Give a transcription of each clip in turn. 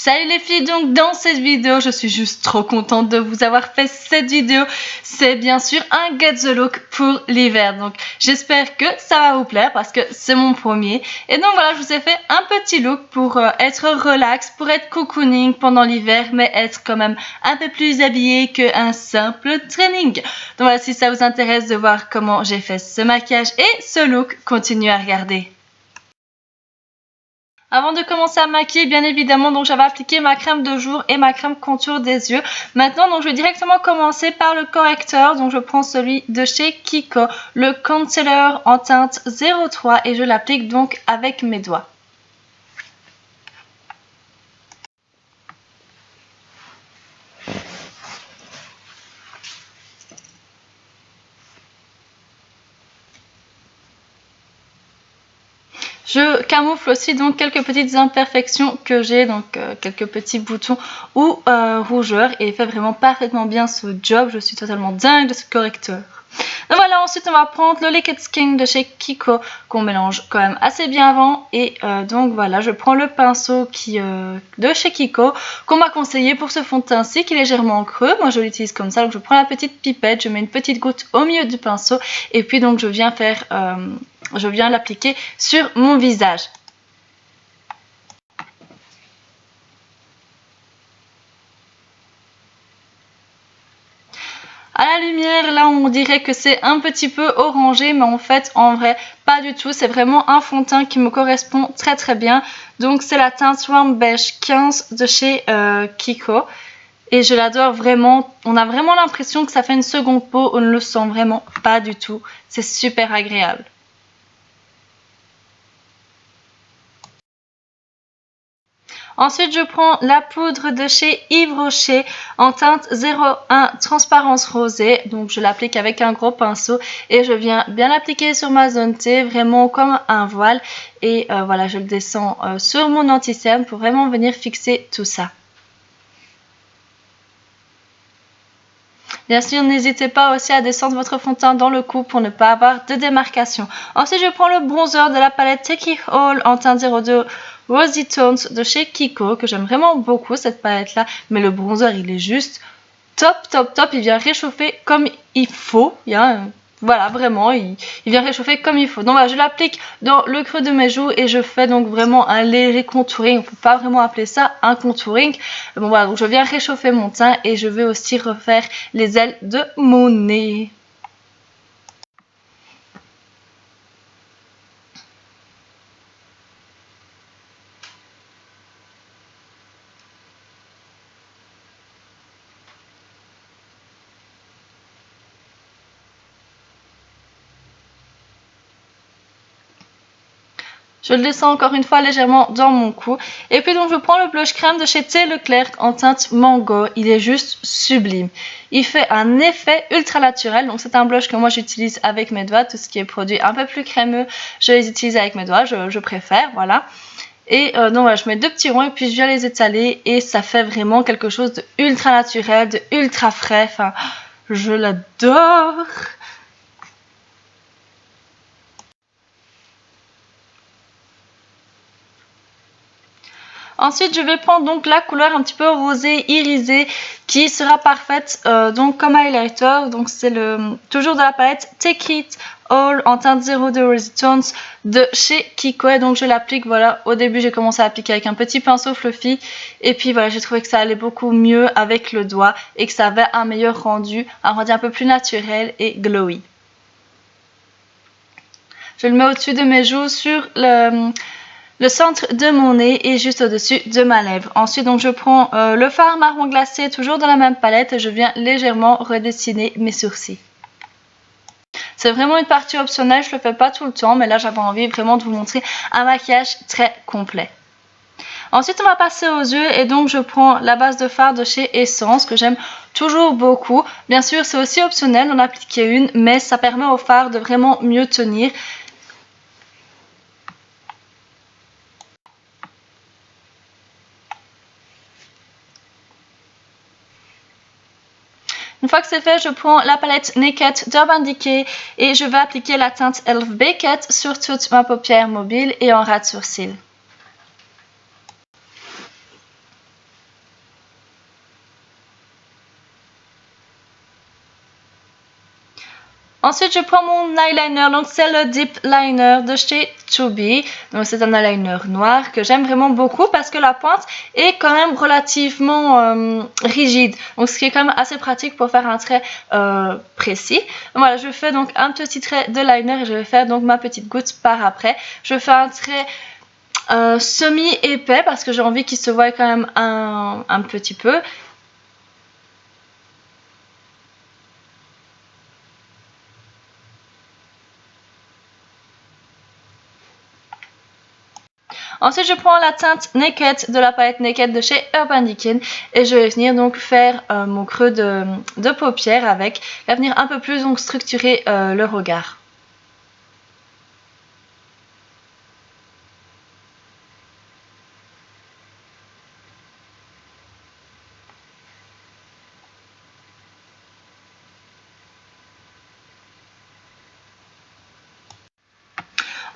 Salut les filles, donc dans cette vidéo, je suis juste trop contente de vous avoir fait cette vidéo. C'est bien sûr un Get the Look pour l'hiver, donc j'espère que ça va vous plaire parce que c'est mon premier. Et donc voilà, je vous ai fait un petit look pour être relax, pour être cocooning pendant l'hiver, mais être quand même un peu plus habillé qu'un simple training. Donc voilà, si ça vous intéresse de voir comment j'ai fait ce maquillage et ce look, continuez à regarder. Avant de commencer à maquiller, bien évidemment, donc j'avais appliqué ma crème de jour et ma crème contour des yeux. Maintenant, donc je vais directement commencer par le correcteur. Donc je prends celui de chez Kiko, le concealer en teinte 03 et je l'applique donc avec mes doigts. Je camoufle aussi donc quelques petites imperfections que j'ai, donc quelques petits boutons ou rougeurs, et il fait vraiment parfaitement bien ce job. Je suis totalement dingue de ce correcteur. Donc voilà, ensuite on va prendre le Liquid Skin de chez Kiko qu'on mélange quand même assez bien avant, et donc voilà, je prends le pinceau de chez Kiko qu'on m'a conseillé pour ce fond de teint-ci qui est légèrement creux. Moi je l'utilise comme ça, donc je prends la petite pipette, je mets une petite goutte au milieu du pinceau et puis donc je viens l'appliquer sur mon visage. À la lumière, là, on dirait que c'est un petit peu orangé, mais en fait, en vrai, pas du tout. C'est vraiment un fond de teint qui me correspond très très bien. Donc, c'est la teinte Warm Beige 15 de chez Kiko. Et je l'adore vraiment. On a vraiment l'impression que ça fait une seconde peau. On ne le sent vraiment pas du tout. C'est super agréable. Ensuite, je prends la poudre de chez Yves Rocher en teinte 01 transparence rosée. Donc, je l'applique avec un gros pinceau et je viens bien l'appliquer sur ma zone T, vraiment comme un voile. Et voilà, je le descends sur mon anti-cerne pour vraiment venir fixer tout ça. Bien sûr, n'hésitez pas aussi à descendre votre fond de teint dans le cou pour ne pas avoir de démarcation. Ensuite, je prends le bronzer de la palette Take It All en teinte 02 Rosy Tones de chez Kiko, que j'aime vraiment beaucoup cette palette là, mais le bronzer il est juste top top top, il vient réchauffer comme il faut, voilà, vraiment, il vient réchauffer comme il faut. Donc voilà, je l'applique dans le creux de mes joues et je fais donc vraiment un léger contouring. On ne peut pas vraiment appeler ça un contouring. Bon voilà, donc je viens réchauffer mon teint et je vais aussi refaire les ailes de mon nez. Je le descends encore une fois légèrement dans mon cou. Et puis donc je prends le blush crème de chez T. Leclerc en teinte mango. Il est juste sublime. Il fait un effet ultra naturel. Donc c'est un blush que moi j'utilise avec mes doigts. Tout ce qui est produit un peu plus crémeux, je les utilise avec mes doigts. Je préfère, voilà. Et donc voilà, je mets deux petits ronds et puis je viens les étaler. Et ça fait vraiment quelque chose de ultra naturel, de ultra frais. Enfin, je l'adore. Ensuite, je vais prendre donc la couleur un petit peu rosée irisée qui sera parfaite donc comme highlighter. Donc c'est toujours de la palette Take It All en teinte 02 Rosy Tones de chez Kiko. Et donc je l'applique, voilà, au début j'ai commencé à appliquer avec un petit pinceau fluffy. Et puis voilà, j'ai trouvé que ça allait beaucoup mieux avec le doigt et que ça avait un meilleur rendu, un rendu un peu plus naturel et glowy. Je le mets au-dessus de mes joues sur le centre de mon nez et juste au-dessus de ma lèvre. Ensuite, donc, je prends le fard marron glacé, toujours dans la même palette, et je viens légèrement redessiner mes sourcils. C'est vraiment une partie optionnelle, je ne le fais pas tout le temps, mais là j'avais envie vraiment de vous montrer un maquillage très complet. Ensuite, on va passer aux yeux et donc je prends la base de fard de chez Essence que j'aime toujours beaucoup. Bien sûr, c'est aussi optionnel d'en appliquer une, mais ça permet au fard de vraiment mieux tenir. Une fois que c'est fait, je prends la palette Naked d'Urban Decay et je vais appliquer la teinte Elf Baked sur toute ma paupière mobile et en ras de sourcil. Ensuite, je prends mon eyeliner, donc c'est le Deep Liner de chez Chubby. Donc c'est un eyeliner noir que j'aime vraiment beaucoup parce que la pointe est quand même relativement rigide. Donc ce qui est quand même assez pratique pour faire un trait précis. Voilà, je fais donc un petit trait de liner et je vais faire donc ma petite goutte par après. Je fais un trait semi-épais parce que j'ai envie qu'il se voie quand même un petit peu. Ensuite, je prends la teinte Naked de la palette Naked de chez Urban Decay et je vais venir donc faire mon creux de paupière avec, va venir un peu plus donc structurer le regard.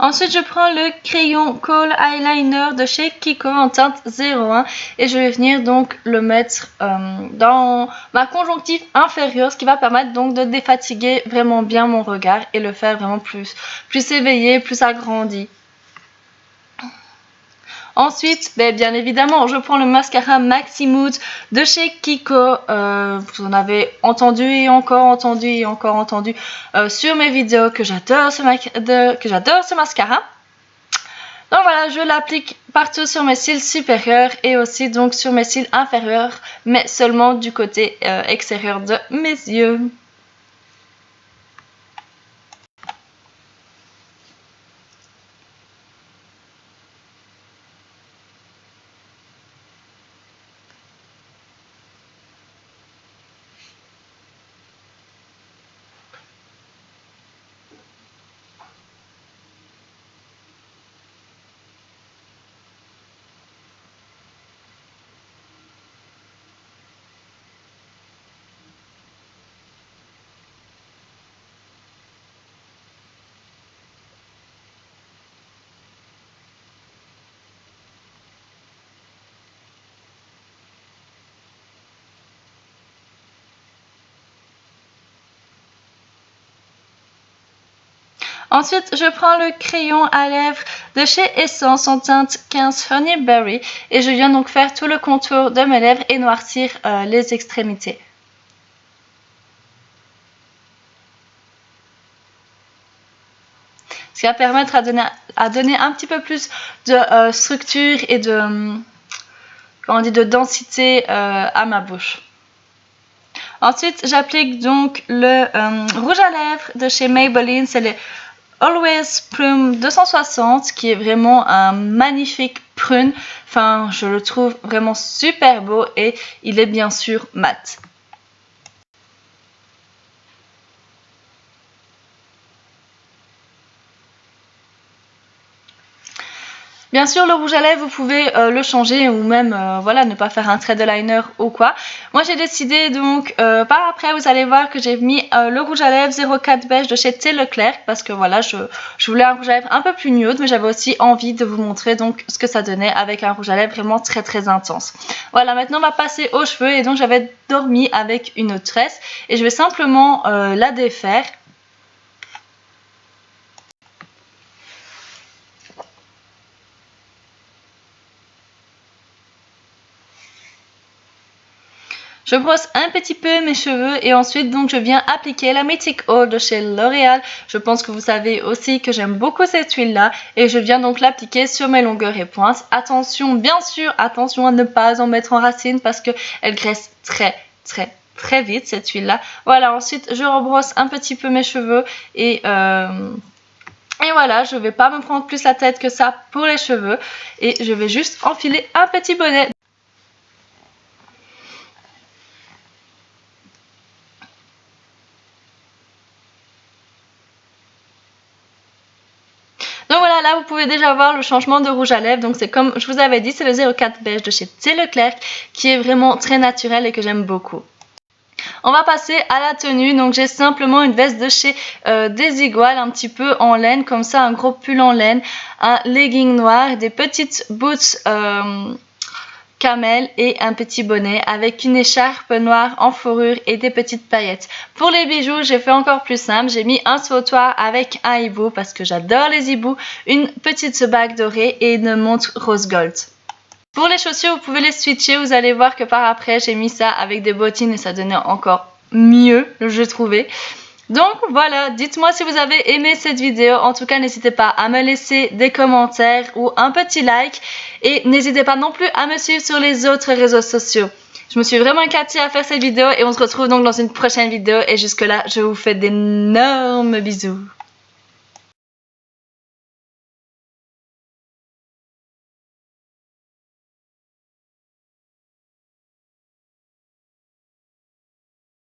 Ensuite, je prends le crayon Kohl Eyeliner de chez Kiko en teinte 01 et je vais venir donc le mettre dans ma conjonctive inférieure, ce qui va permettre donc de défatiguer vraiment bien mon regard et le faire vraiment plus éveillé, plus agrandi. Ensuite, bien évidemment, je prends le mascara Maxi Mood de chez Kiko. Vous en avez entendu et encore entendu sur mes vidéos que j'adore ce mascara. Donc voilà, je l'applique partout sur mes cils supérieurs et aussi donc sur mes cils inférieurs, mais seulement du côté extérieur de mes yeux. Ensuite, je prends le crayon à lèvres de chez Essence en teinte 15 Honeyberry et je viens donc faire tout le contour de mes lèvres et noircir les extrémités. Ce qui va permettre à donner un petit peu plus de structure et de densité à ma bouche. Ensuite, j'applique donc le rouge à lèvres de chez Maybelline, c'est le Always Prune 260 qui est vraiment un magnifique prune. Enfin, je le trouve vraiment super beau et il est bien sûr mat. Bien sûr, le rouge à lèvres, vous pouvez le changer ou même voilà, ne pas faire un trait de liner ou quoi. Moi, j'ai décidé donc, par après, vous allez voir que j'ai mis le rouge à lèvres 04 beige de chez T. Leclerc parce que voilà, je voulais un rouge à lèvres un peu plus nude, mais j'avais aussi envie de vous montrer donc ce que ça donnait avec un rouge à lèvres vraiment très très intense. Voilà, maintenant on va passer aux cheveux et donc j'avais dormi avec une tresse et je vais simplement la défaire. Je brosse un petit peu mes cheveux et ensuite donc je viens appliquer la Mythic Oil de chez L'Oréal. Je pense que vous savez aussi que j'aime beaucoup cette huile là et je viens donc l'appliquer sur mes longueurs et pointes. Attention, bien sûr, attention à ne pas en mettre en racine parce qu'elle graisse très vite cette huile là. Voilà, ensuite je rebrosse un petit peu mes cheveux et voilà, je ne vais pas me prendre plus la tête que ça pour les cheveux et je vais juste enfiler un petit bonnet. Donc voilà, là vous pouvez déjà voir le changement de rouge à lèvres. Donc c'est comme je vous avais dit, c'est le 04 beige de chez T. Leclerc qui est vraiment très naturel et que j'aime beaucoup. On va passer à la tenue. Donc j'ai simplement une veste de chez Desigual, un petit peu en laine, comme ça, un gros pull en laine, un legging noir, des petites boots camel et un petit bonnet avec une écharpe noire en fourrure et des petites paillettes. Pour les bijoux, j'ai fait encore plus simple. J'ai mis un sautoir avec un hibou parce que j'adore les hiboux, une petite bague dorée et une montre rose gold. Pour les chaussures, vous pouvez les switcher. Vous allez voir que par après, j'ai mis ça avec des bottines et ça donnait encore mieux, je trouvais. Donc voilà, dites-moi si vous avez aimé cette vidéo. En tout cas, n'hésitez pas à me laisser des commentaires ou un petit like. Et n'hésitez pas non plus à me suivre sur les autres réseaux sociaux. Je me suis vraiment éclatée à faire cette vidéo et on se retrouve donc dans une prochaine vidéo. Et jusque là, je vous fais d'énormes bisous.